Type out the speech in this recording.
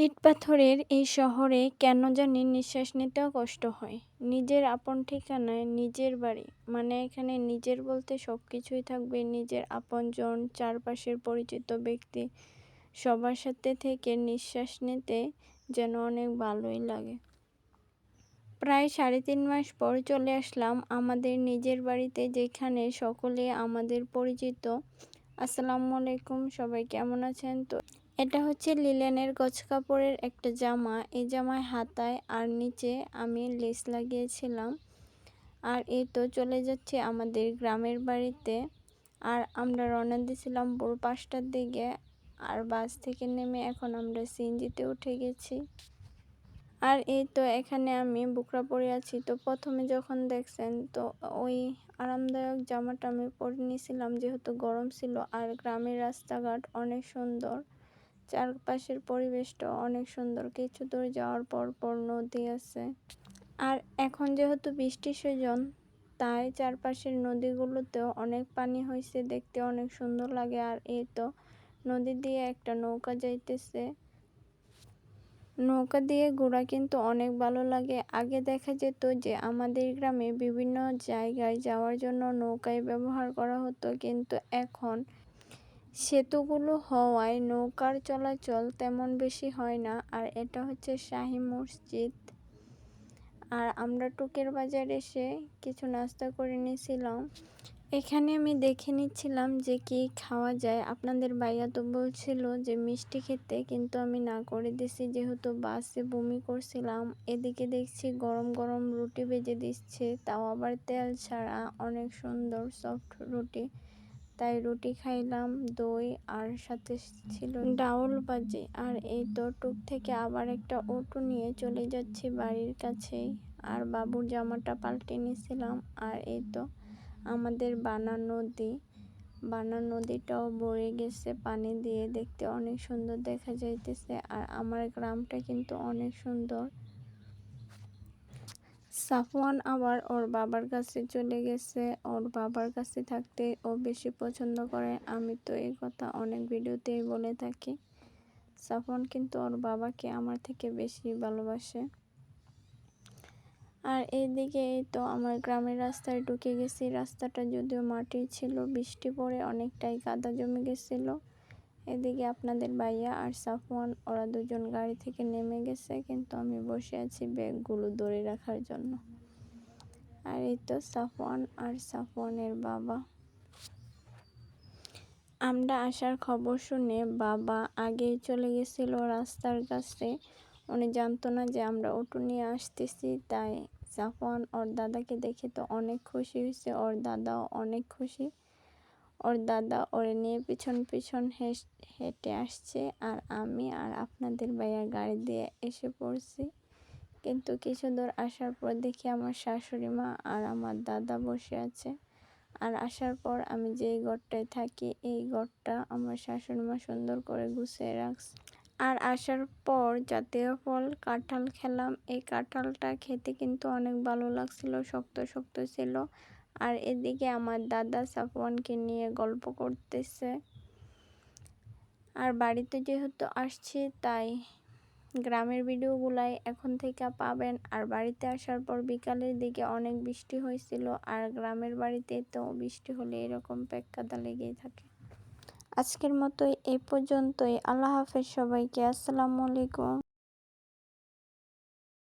ইট-পাথরের এই শহরে কেন জানি নিঃশ্বাস নিতেও কষ্ট হয়। নিজের আপন ঠিকানায়, নিজের বাড়ি, মানে এখানে নিজের বলতে সব কিছুই থাকবে। নিজের আপনজন, চারপাশের পরিচিত ব্যক্তি, সবার সাথে থেকে নিঃশ্বাস নিতে যেন অনেক ভালোই লাগে। প্রায় 3.5 মাস পর চলে আসলাম আমাদের নিজের বাড়িতে, যেখানে সকলে আমাদের পরিচিত। আসসালামু আলাইকুম, সবাই কেমন আছেন? তো এটা হচ্ছে লিলেনের গজ কাপড়ের একটা জামা। এই জামায় হাতায় আর নিচে আমি লেস লাগিয়েছিলাম। আর এই তো চলে যাচ্ছে আমাদের গ্রামের বাড়িতে। আর আমরা রওনা দিয়েছিলাম ভোর 5টার দিকে। আর বাস থেকে নেমে এখন আমরা সিএনজিতে উঠে গেছি। আর এই তো এখানে আমি বুকরা পরে আছি। তো প্রথমে যখন দেখছেন, তো ওই আরামদায়ক জামাটা আমি পরে নিয়েছিলাম, যেহেতু গরম ছিল। আর গ্রামের রাস্তাঘাট অনেক সুন্দর, চারপাশের পরিবেশটা অনেক সুন্দর। কিছু দূর যাওয়ার পর নদী আছে। আর এখন যেহেতু বৃষ্টির সিজন, তাই চারপাশের নদীগুলোতেও অনেক পানি হয়েছে, দেখতে অনেক সুন্দর লাগে। আর এই তো নদী দিয়ে একটা নৌকা যাইতেছে। নৌকা দিয়ে ঘোরা কিন্তু অনেক ভালো লাগে। আগে দেখা যেত যে আমাদের গ্রামে বিভিন্ন জায়গায় যাওয়ার জন্য নৌকায় ব্যবহার করা হতো, কিন্তু এখন সেতুগুলো হওয়ায় নৌকার চলাচল তেমন বেশি হয় না। আর এটা হচ্ছে শাহী মসজিদ। আর আমরা টুকের বাজার এসে কিছু নাস্তা করে নিয়েছিলাম। এখানে আমি দেখে নিচ্ছিলাম যে কি খাওয়া যায়। আপনাদের ভাইয়া তো বলছিল যে মিষ্টি খেতে, কিন্তু আমি না করে দিছি, যেহেতু বাসে বমি করছিলাম। এদিকে দেখছি গরম গরম রুটি ভেজে দিচ্ছে, তাও আবার তেল ছাড়া, অনেক সুন্দর সফট রুটি। তাই রুটি খাইলাম, দই, আর সাথে ছিল ডাউল ভাজি। আর এই তো টুক থেকে আবার একটা অটো নিয়ে চলে যাচ্ছি বাড়ির কাছেই। আর বাবুর জামাটা পাল্টে নিয়েছিলাম। আর এই তো আমাদের বানা নদীটাও ভরে গেছে পানি দিয়ে, দেখতে অনেক সুন্দর দেখা যাইতেছে। আর আমার গ্রামটা কিন্তু অনেক সুন্দর। সাফওয়ান আবার ওর বাবার কাছে চলে গেছে। ওর বাবার কাছে থাকতে ও বেশি পছন্দ করে। আমি তো এই কথা অনেক ভিডিওতেই বলে থাকি। সাফওয়ান কিন্তু ওর বাবাকে আমার থেকে বেশি ভালোবাসে। আর এইদিকে এই তো আমার গ্রামের রাস্তায় ঢুকে গেছি। রাস্তাটা যদিও মাটির ছিল, বৃষ্টি পড়ে অনেকটাই কাদা জমে গেছিল। এদিকে আপনাদের ভাইয়া আর সাফওয়ান, ওরা দুজন গাড়ি থেকে নেমে গেছে, কিন্তু আমি বসে আছি ব্যাগগুলো ধরে রাখার জন্য। আর এই তো সাফওয়ান আর সাফওয়ানের বাবা। আমরা আসার খবর শুনে বাবা আগেই চলে গেছিল রাস্তার কাছে। উনি জানতো না যে আমরা অটো নিয়ে আসতেছি। তাই সাফওয়ান ওর দাদাকে দেখে তো অনেক খুশি হয়েছে, ওর দাদাও অনেক খুশি। ওর দাদা ওরে নিয়ে পিছন পিছন হেঁটে আসছে। আর আমি আর আপনাদের ভাইয়ার গাড়ি দিয়ে এসে পড়ছি। কিন্তু কিছু দূর আসার পর দেখি আমার শাশুড়ি মা আর আমার দাদা বসে আছে। আর আসার পর আমি যেই ঘরটায় থাকি, এই ঘরটা আমার শাশুড়ি মা সুন্দর করে গুছিয়ে রাখছে। আর আসার পর জাতীয় ফল কাঁঠাল খেলাম। এই কাঁঠালটা খেতে কিন্তু অনেক ভালো লাগছিল, শক্ত শক্ত ছিল। আর এদিকে আমার দাদা সাফওয়ানকে নিয়ে গল্প করতেছে। আর বাড়িতে যেহেতু আসছি, তাই গ্রামের ভিডিওগুলাই এখন থেকে পাবেন। আর বাড়িতে আসার পর বিকালের দিকে অনেক বৃষ্টি হয়েছিল। আর গ্রামের বাড়িতে তো বৃষ্টি হলে এরকম পেক্কাদা লেগেই থাকে। আজকের মতো এই পর্যন্তই। আল্লাহ হাফেজ সবাইকে। আসসালামু আলাইকুম।